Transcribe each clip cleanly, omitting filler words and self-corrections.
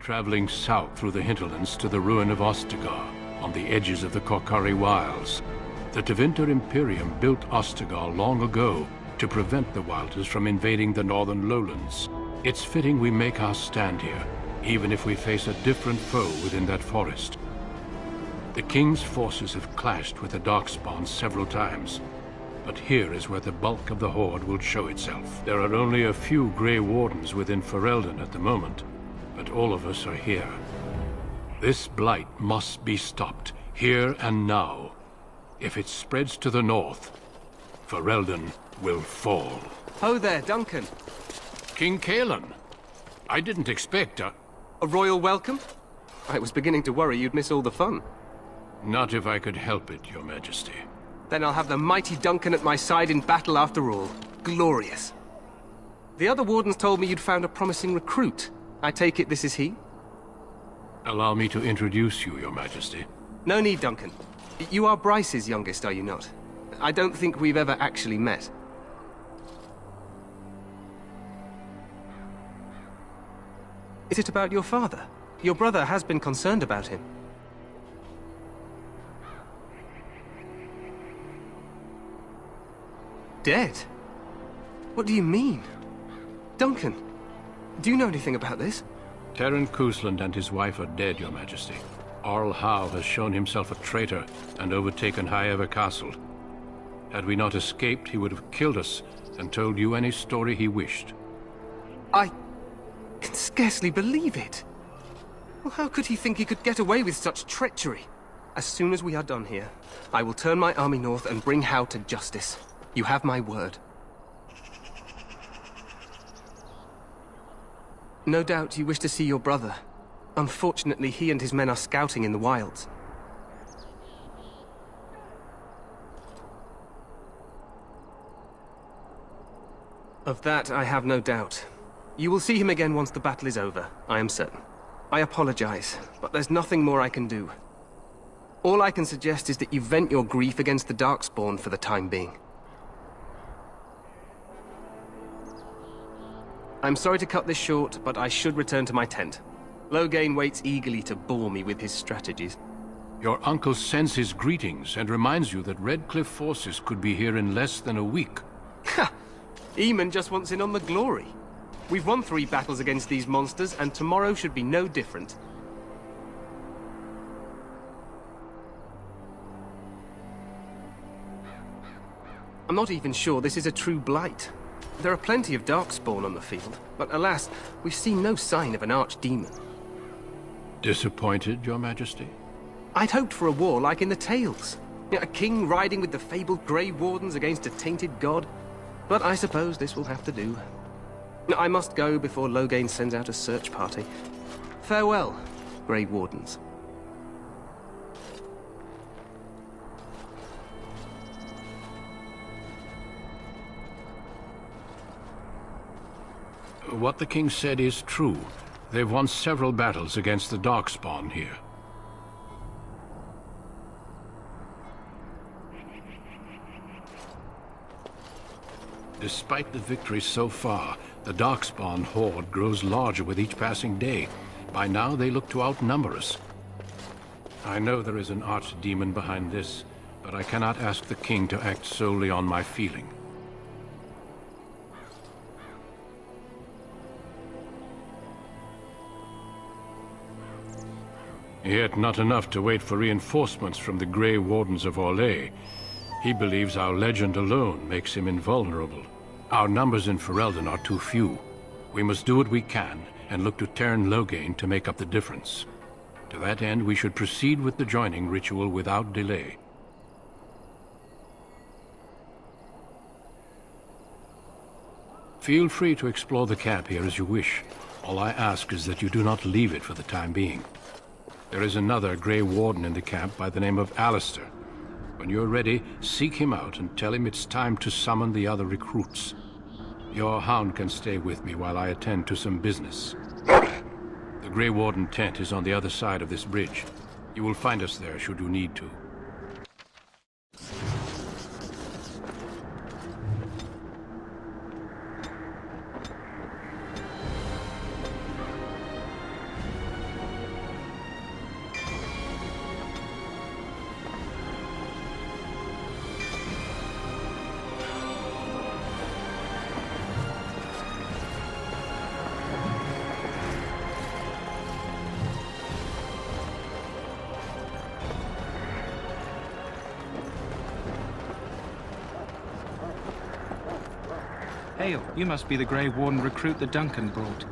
traveling south through the hinterlands to the ruin of Ostagar, on the edges of the Korkari Wilds. The Tevinter Imperium built Ostagar long ago to prevent the Wilders from invading the northern lowlands. It's fitting we make our stand here, even if we face a different foe within that forest. The King's forces have clashed with the Darkspawn several times, but here is where the bulk of the Horde will show itself. There are only a few Grey Wardens within Ferelden at the moment, but all of us are here. This blight must be stopped, here and now. If it spreads to the north, Ferelden will fall. Ho there, Duncan. King Kaelan. I didn't expect a royal welcome? I was beginning to worry you'd miss all the fun. Not if I could help it, Your Majesty. Then I'll have the mighty Duncan at my side in battle after all. Glorious. The other wardens told me you'd found a promising recruit. I take it this is he? Allow me to introduce you, Your Majesty. No need, Duncan. You are Bryce's youngest, are you not? I don't think we've ever actually met. Is it about your father? Your brother has been concerned about him. Dead? What do you mean? Duncan, do you know anything about this? Terran Cousland and his wife are dead, Your Majesty. Arl Howe has shown himself a traitor and overtaken Highever Castle. Had we not escaped, he would have killed us and told you any story he wished. I can scarcely believe it. Well, how could he think he could get away with such treachery? As soon as we are done here, I will turn my army north and bring Howe to justice. You have my word. No doubt you wish to see your brother. Unfortunately, he and his men are scouting in the wilds. Of that, I have no doubt. You will see him again once the battle is over, I am certain. I apologize, but there's nothing more I can do. All I can suggest is that you vent your grief against the Darkspawn for the time being. I'm sorry to cut this short, but I should return to my tent. Loghain waits eagerly to bore me with his strategies. Your uncle sends his greetings and reminds you that Redcliffe forces could be here in less than a week. Ha! Eamon just wants in on the glory. We've won 3 battles against these monsters, and tomorrow should be no different. I'm not even sure this is a true blight. There are plenty of Darkspawn on the field, but alas, we've seen no sign of an archdemon. Disappointed, Your Majesty? I'd hoped for a war like in the tales. A king riding with the fabled Grey Wardens against a tainted god. But I suppose this will have to do. I must go before Loghain sends out a search party. Farewell, Grey Wardens. What the king said is true. They've won several battles against the Darkspawn here. Despite the victories so far, the Darkspawn horde grows larger with each passing day. By now, they look to outnumber us. I know there is an archdemon behind this, but I cannot ask the king to act solely on my feeling. Yet not enough to wait for reinforcements from the Grey Wardens of Orlais. He believes our legend alone makes him invulnerable. Our numbers in Ferelden are too few. We must do what we can and look to Terran Loghain to make up the difference. To that end, we should proceed with the joining ritual without delay. Feel free to explore the camp here as you wish. All I ask is that you do not leave it for the time being. There is another Grey Warden in the camp by the name of Alistair. When you're ready, seek him out and tell him it's time to summon the other recruits. Your hound can stay with me while I attend to some business. The Grey Warden tent is on the other side of this bridge. You will find us there should you need to. Hail, you must be the Grey Warden recruit that Duncan brought.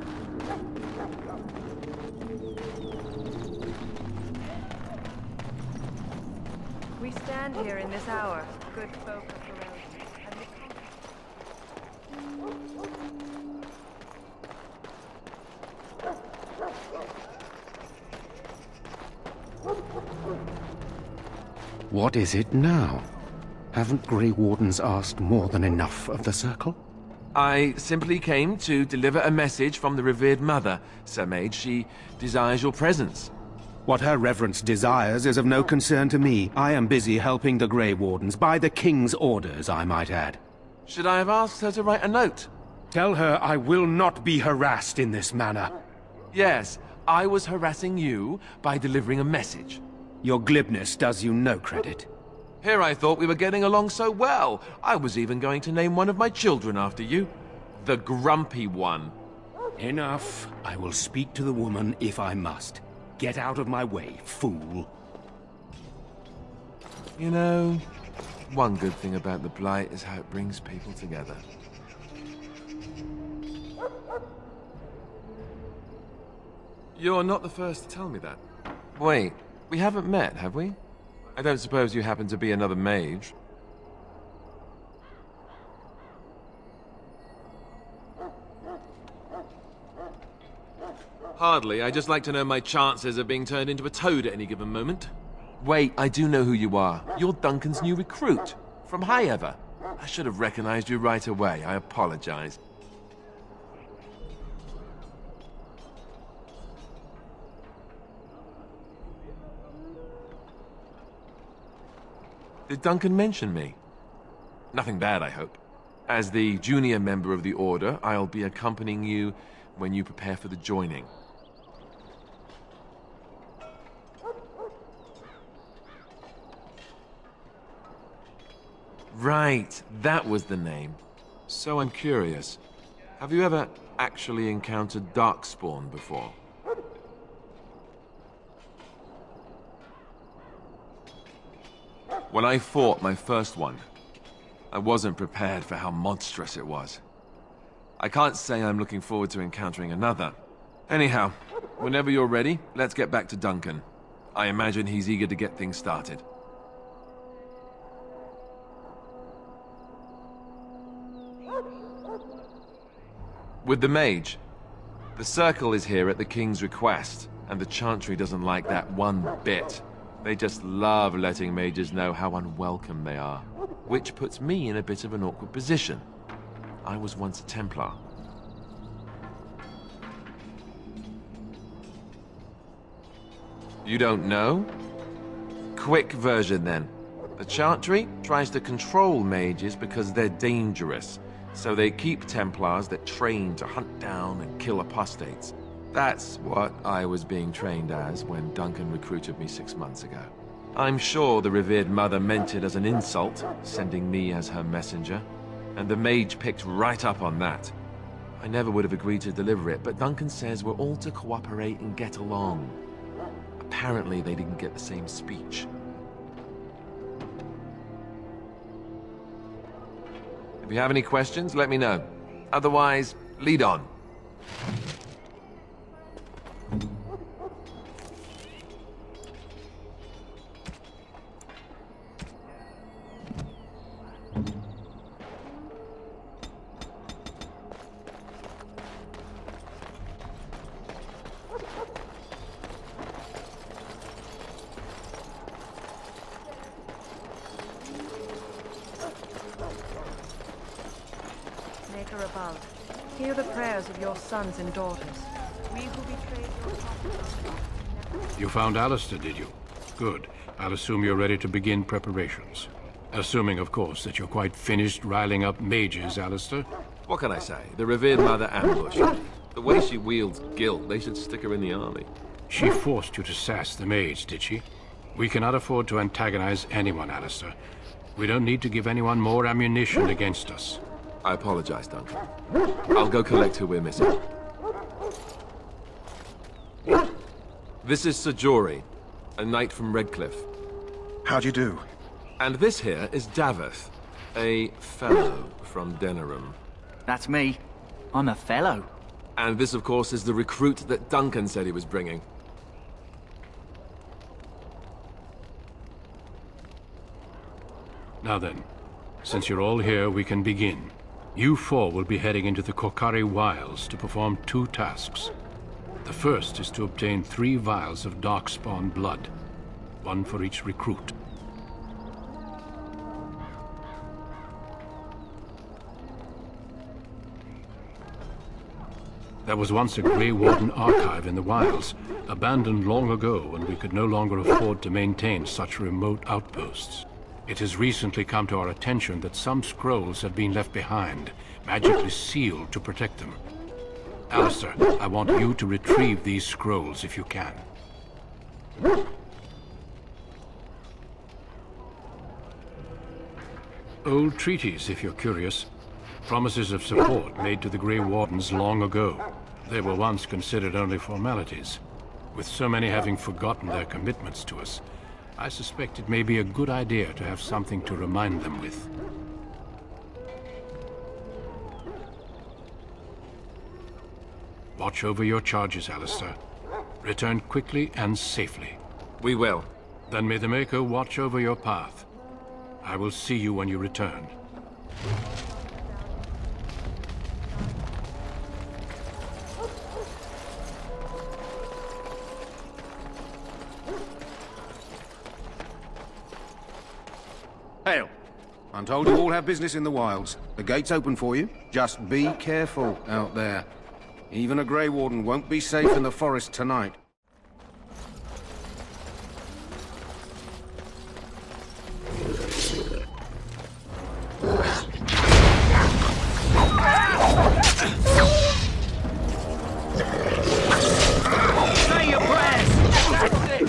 We stand here in this hour, good folk of Corellians, and we What is it now? Haven't Grey Wardens asked more than enough of the Circle? I simply came to deliver a message from the revered mother, Sir Mage. She desires your presence. What her reverence desires is of no concern to me. I am busy helping the Grey Wardens, by the King's orders, I might add. Should I have asked her to write a note? Tell her I will not be harassed in this manner. Yes, I was harassing you by delivering a message. Your glibness does you no credit. Here I thought we were getting along so well. I was even going to name one of my children after you. The Grumpy One. Enough. I will speak to the woman if I must. Get out of my way, fool. You know, one good thing about the Blight is how it brings people together. You're not the first to tell me that. Wait, we haven't met, have we? I don't suppose you happen to be another mage? Hardly. I just like to know my chances of being turned into a toad at any given moment. Wait, I do know who you are. You're Duncan's new recruit. From Highever. I should have recognized you right away. I apologize. Did Duncan mention me? Nothing bad, I hope. As the junior member of the Order, I'll be accompanying you when you prepare for the joining. Right, that was the name. So I'm curious. Have you ever actually encountered Darkspawn before? When I fought my first one, I wasn't prepared for how monstrous it was. I can't say I'm looking forward to encountering another. Anyhow, whenever you're ready, let's get back to Duncan. I imagine he's eager to get things started. With the mage, the Circle is here at the King's request, and the Chantry doesn't like that one bit. They just love letting mages know how unwelcome they are, which puts me in a bit of an awkward position. I was once a Templar. You don't know? Quick version then. The Chantry tries to control mages because they're dangerous, so they keep Templars that train to hunt down and kill apostates. That's what I was being trained as when Duncan recruited me 6 months ago. I'm sure the revered mother meant it as an insult, sending me as her messenger, and the mage picked right up on that. I never would have agreed to deliver it, but Duncan says we're all to cooperate and get along. Apparently they didn't get the same speech. If you have any questions, let me know. Otherwise, lead on. Maker above, hear the prayers of your sons and daughters. We who betrayed your prophet. You found Alistair, did you? Good. I'll assume you're ready to begin preparations. Assuming, of course, that you're quite finished riling up mages, Alistair. What can I say? The revered mother ambushed me. The way she wields guilt, they should stick her in the army. She forced you to sass the mage, did she? We cannot afford to antagonize anyone, Alistair. We don't need to give anyone more ammunition against us. I apologize, Duncan. I'll go collect who we're missing. This is Sir Jory, a knight from Redcliffe. How do you do? And this here is Daveth, a fellow from Denerim. That's me. I'm a fellow. And this, of course, is the recruit that Duncan said he was bringing. Now then, since you're all here, we can begin. You four will be heading into the Kokari Wilds to perform 2 tasks. The first is to obtain 3 vials of Darkspawn blood, 1 for each recruit. There was once a Grey Warden archive in the wilds, abandoned long ago when we could no longer afford to maintain such remote outposts. It has recently come to our attention that some scrolls have been left behind, magically sealed to protect them. Alistair, I want you to retrieve these scrolls if you can. Old treaties, if you're curious. Promises of support made to the Grey Wardens long ago. They were once considered only formalities. With so many having forgotten their commitments to us, I suspect it may be a good idea to have something to remind them with. Watch over your charges, Alistair. Return quickly and safely. We will. Then may the Maker watch over your path. I will see you when you return. Hail. I'm told you all have business in the wilds. The gate's open for you. Just be careful out there. Even a Grey Warden won't be safe in the forest tonight. Say your prayers! That's it!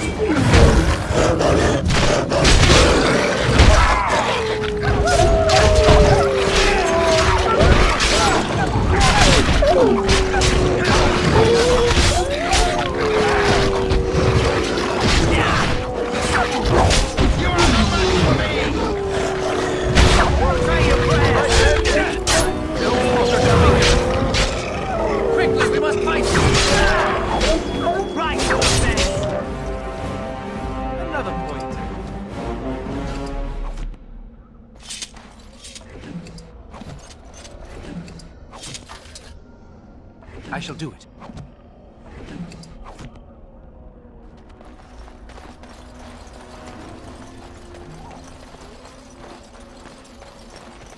I shall do it.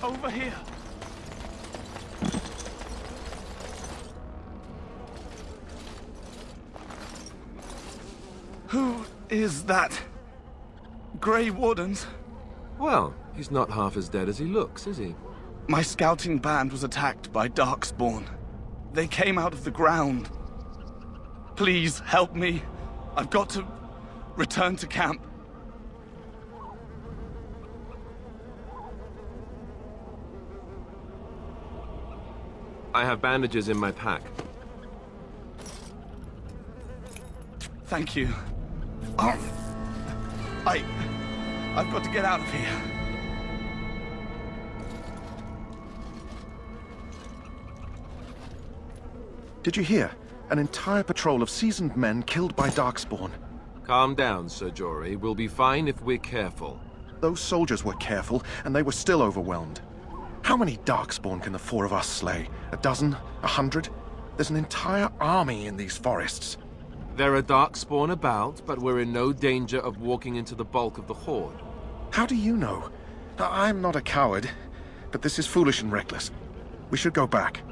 Over here. Who is that? Grey Wardens? Well, he's not half as dead as he looks, is he? My scouting band was attacked by Darkspawn. They came out of the ground. Please, help me. I've got to return to camp. I have bandages in my pack. Thank you. I've got to get out of here. Did you hear? An entire patrol of seasoned men killed by Darkspawn. Calm down, Sir Jory. We'll be fine if we're careful. Those soldiers were careful, and they were still overwhelmed. How many Darkspawn can the 4 of us slay? A dozen? 100? There's an entire army in these forests. There are Darkspawn about, but we're in no danger of walking into the bulk of the Horde. How do you know? I'm not a coward, but this is foolish and reckless. We should go back.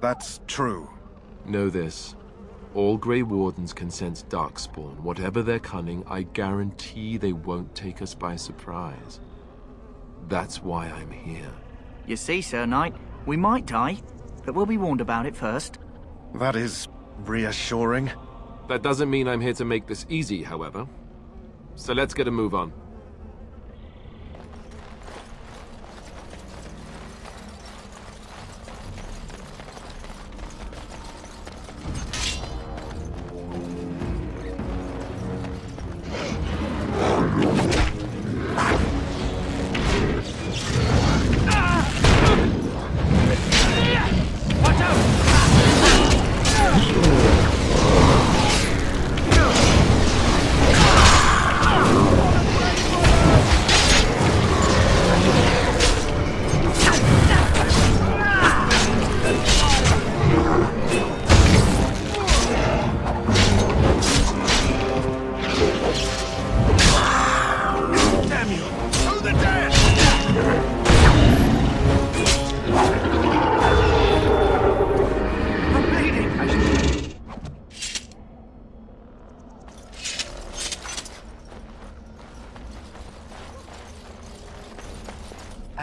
That's true. Know this. All Grey Wardens can sense Darkspawn. Whatever their cunning, I guarantee they won't take us by surprise. That's why I'm here. You see, Sir Knight, we might die, but we'll be warned about it first. That is reassuring. That doesn't mean I'm here to make this easy, however. So let's get a move on.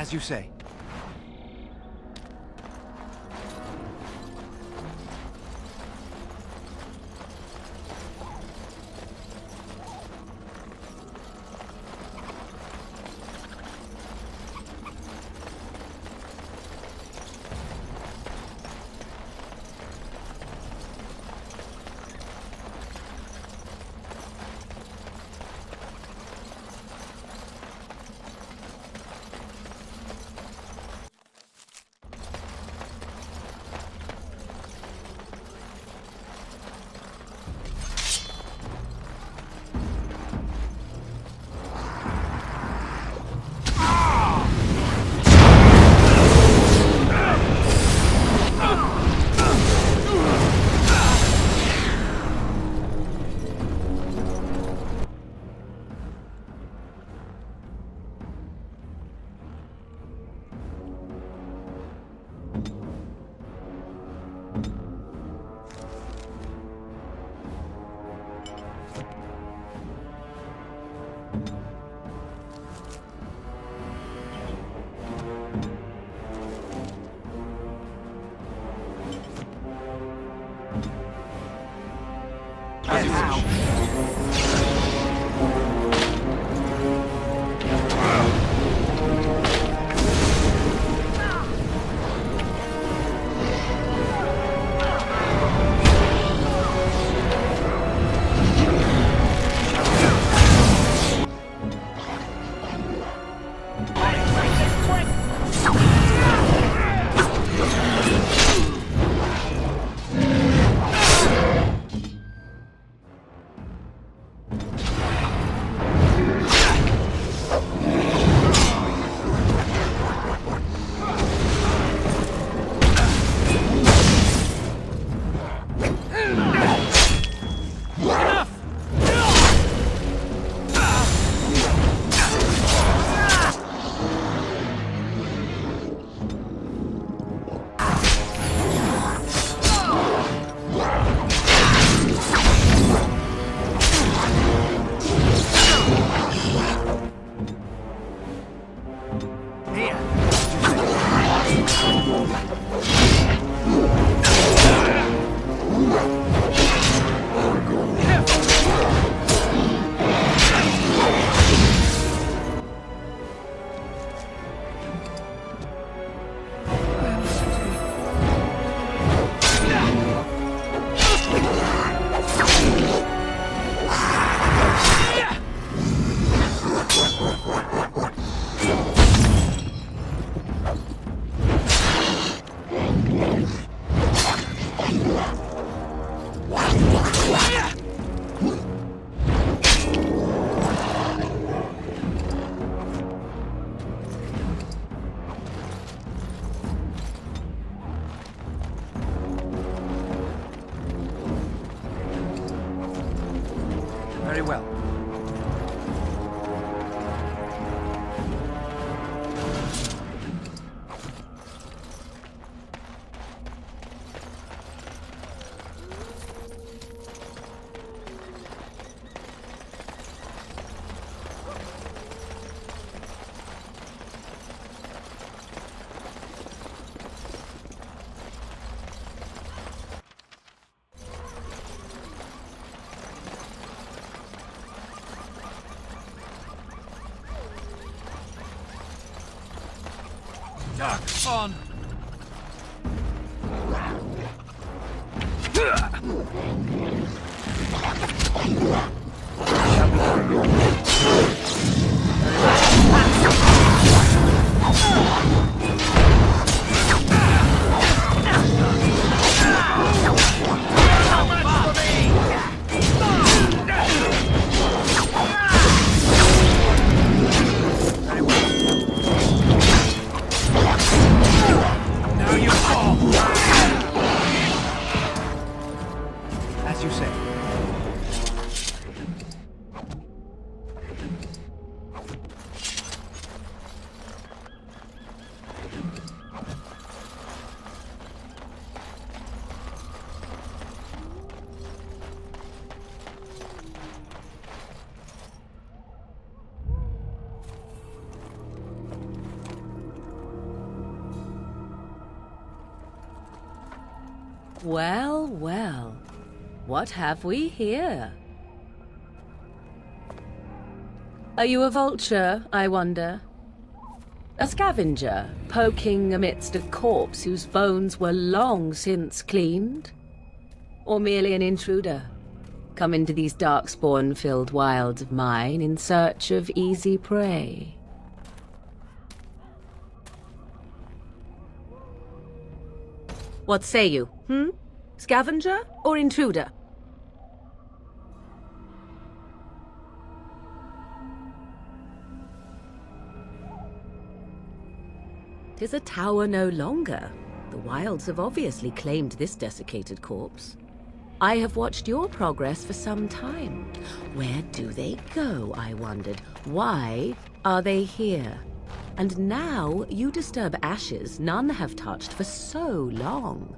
As you say. Very well. On. As you say. Well, well. What have we here? Are you a vulture, I wonder? A scavenger, poking amidst a corpse whose bones were long since cleaned? Or merely an intruder, come into these darkspawn-filled wilds of mine in search of easy prey? What say you, Scavenger or intruder? 'Tis a tower no longer. The wilds have obviously claimed this desiccated corpse. I have watched your progress for some time. Where do they go, I wondered? Why are they here? And now you disturb ashes none have touched for so long.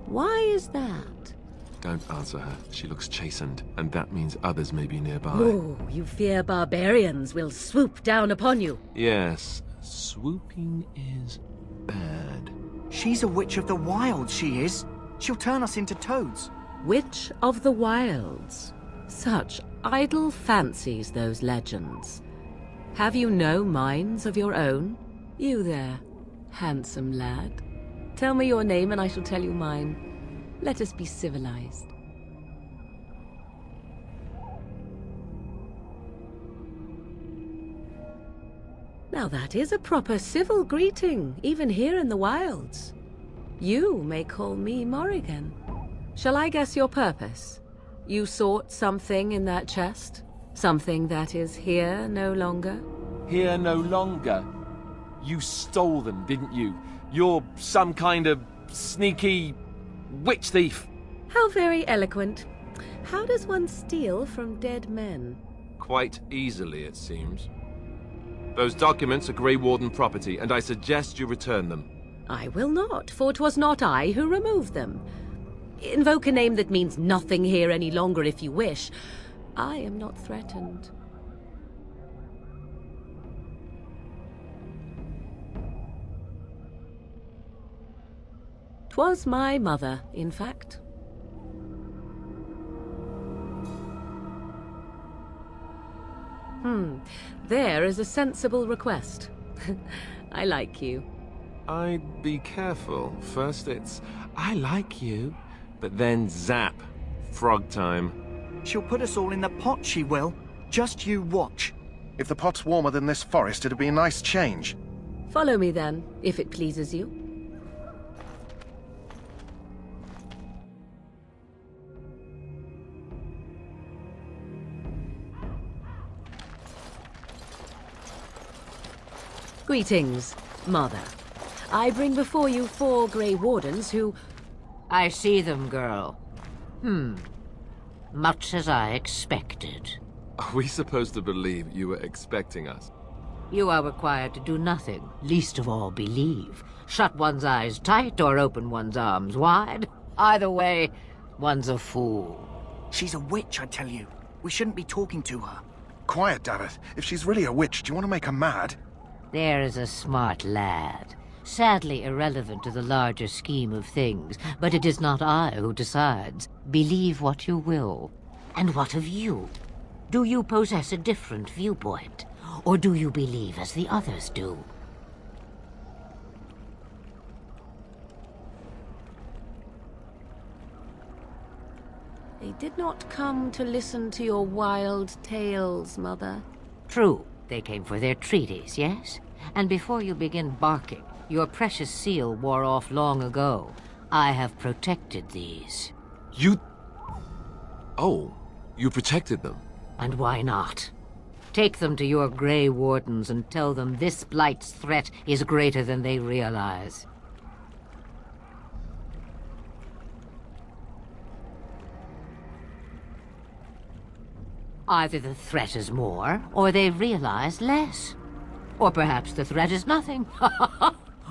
Why is that? Don't answer her. She looks chastened, and that means others may be nearby. Oh, you fear barbarians will swoop down upon you. Yes, swooping is bad. She's a witch of the wilds, she is. She'll turn us into toads. Witch of the wilds. Such idle fancies, those legends. Have you no minds of your own? You there, handsome lad. Tell me your name and I shall tell you mine. Let us be civilized. Now that is a proper civil greeting, even here in the wilds. You may call me Morrigan. Shall I guess your purpose? You sought something in that chest? Something that is here no longer? Here no longer? You stole them, didn't you? You're some kind of sneaky witch thief. How very eloquent. How does one steal from dead men? Quite easily, it seems. Those documents are Grey Warden property, and I suggest you return them. I will not, for 'twas not I who removed them. Invoke a name that means nothing here any longer if you wish. I am not threatened. 'Twas my mother, in fact. There is a sensible request. I like you. I'd be careful. First it's, I like you, but then zap. Frog time. She'll put us all in the pot, she will. Just you watch. If the pot's warmer than this forest, it'd be a nice change. Follow me then, if it pleases you. Greetings, Mother. I bring before you 4 Grey Wardens who... I see them, girl. Much as I expected. Are we supposed to believe you were expecting us? You are required to do nothing, least of all believe. Shut one's eyes tight or open one's arms wide. Either way, one's a fool. She's a witch, I tell you. We shouldn't be talking to her. Quiet, Davith. If she's really a witch, do you want to make her mad? There is a smart lad. Sadly irrelevant to the larger scheme of things, but it is not I who decides. Believe what you will. And what of you? Do you possess a different viewpoint? Or do you believe as the others do? They did not come to listen to your wild tales, Mother. True. They came for their treaties, yes? And before you begin barking, your precious seal wore off long ago. I have protected these. You... Oh, you protected them? And why not? Take them to your Grey Wardens and tell them this blight's threat is greater than they realize. Either the threat is more, or they realize less. Or perhaps the threat is nothing.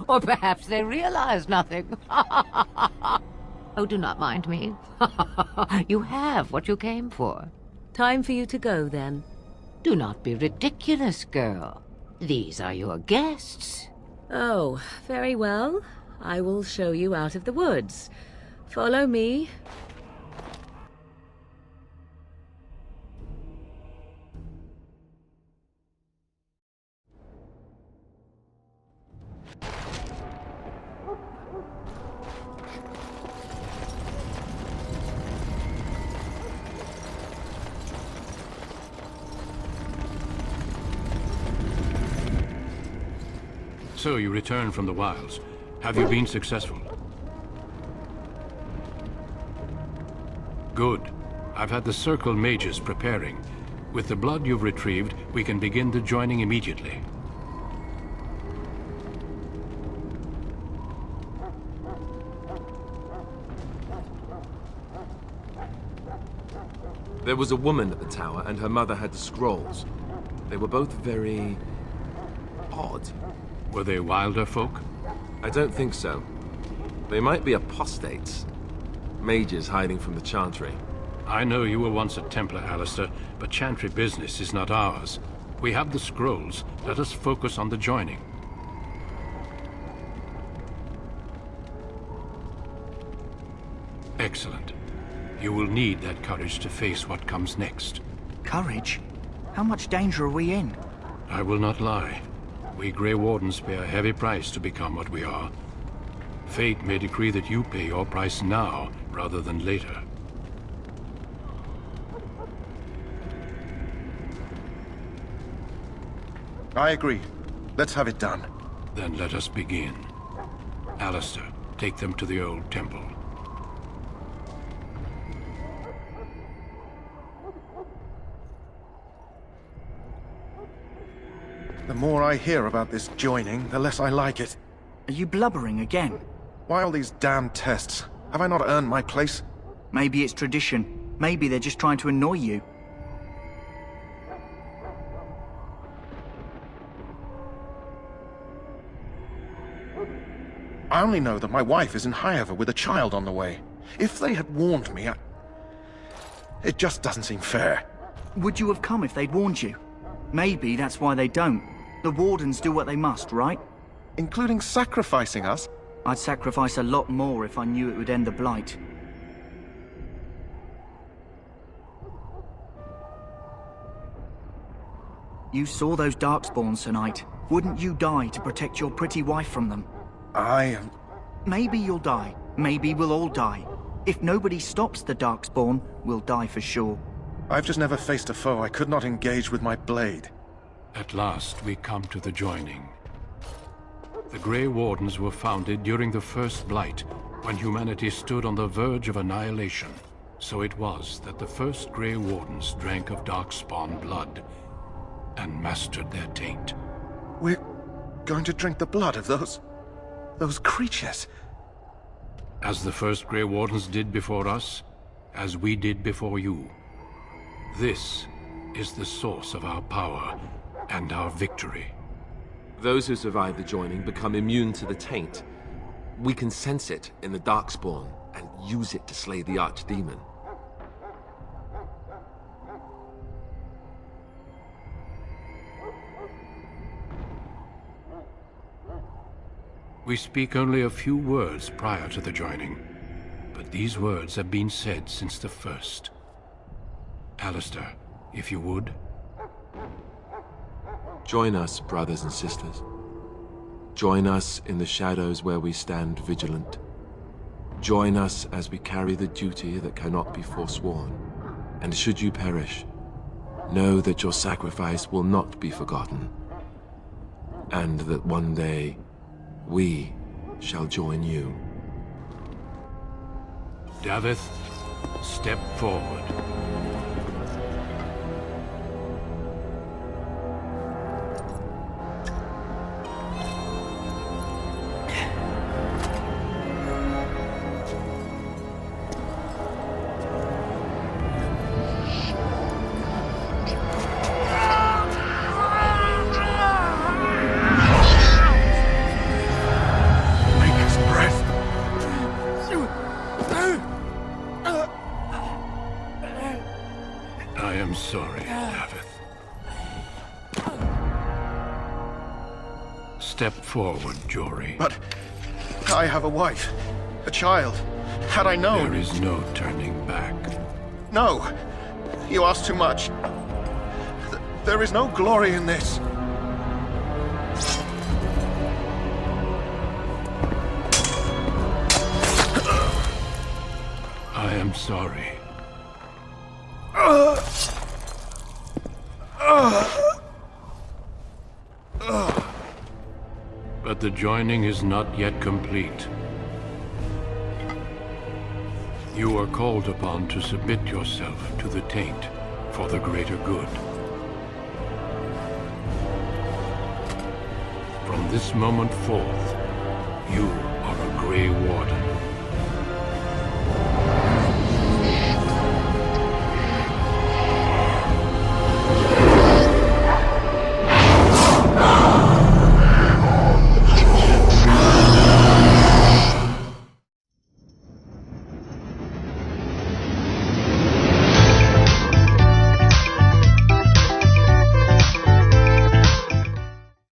Or perhaps they realize nothing. Oh, do not mind me. You have what you came for. Time for you to go, then. Do not be ridiculous, girl. These are your guests. Oh, very well. I will show you out of the woods. Follow me. So you return from the wilds. Have you been successful? Good. I've had the Circle mages preparing. With the blood you've retrieved, we can begin the joining immediately. There was a woman at the tower, and her mother had the scrolls. They were both very odd. Were they wilder folk? I don't think so. They might be apostates. Mages hiding from the Chantry. I know you were once a Templar, Alistair, but Chantry business is not ours. We have the scrolls. Let us focus on the joining. Excellent. You will need that courage to face what comes next. Courage? How much danger are we in? I will not lie. We Grey Wardens pay a heavy price to become what we are. Fate may decree that you pay your price now, rather than later. I agree. Let's have it done. Then let us begin. Alistair, take them to the old temple. The more I hear about this joining, the less I like it. Are you blubbering again? Why all these damn tests? Have I not earned my place? Maybe it's tradition. Maybe they're just trying to annoy you. I only know that my wife is in Highever with a child on the way. If they had warned me, it just doesn't seem fair. Would you have come if they'd warned you? Maybe that's why they don't. The Wardens do what they must, right? Including sacrificing us? I'd sacrifice a lot more if I knew it would end the Blight. You saw those Darkspawns tonight. Wouldn't you die to protect your pretty wife from them? Maybe you'll die. Maybe we'll all die. If nobody stops the Darkspawn, we'll die for sure. I've just never faced a foe I could not engage with my blade. At last, we come to the joining. The Grey Wardens were founded during the First Blight, when humanity stood on the verge of annihilation. So it was that the first Grey Wardens drank of Darkspawn blood and mastered their taint. We're going to drink the blood of those creatures. As the first Grey Wardens did before us, as we did before you. This is the source of our power and our victory. Those who survive the joining become immune to the taint. We can sense it in the Darkspawn and use it to slay the Archdemon. We speak only a few words prior to the joining, but these words have been said since the first. Alistair, if you would. Join us, brothers and sisters. Join us in the shadows where we stand vigilant. Join us as we carry the duty that cannot be forsworn. And should you perish, know that your sacrifice will not be forgotten, and that one day we shall join you. Davith, step forward. I am sorry, Davith. Step forward, Jory. But I have a wife, a child. Had I known... There is no turning back. No! You ask too much. There is no glory in this. I am sorry. But the joining is not yet complete. You are called upon to submit yourself to the taint for the greater good. From this moment forth, you are a Grey Warden.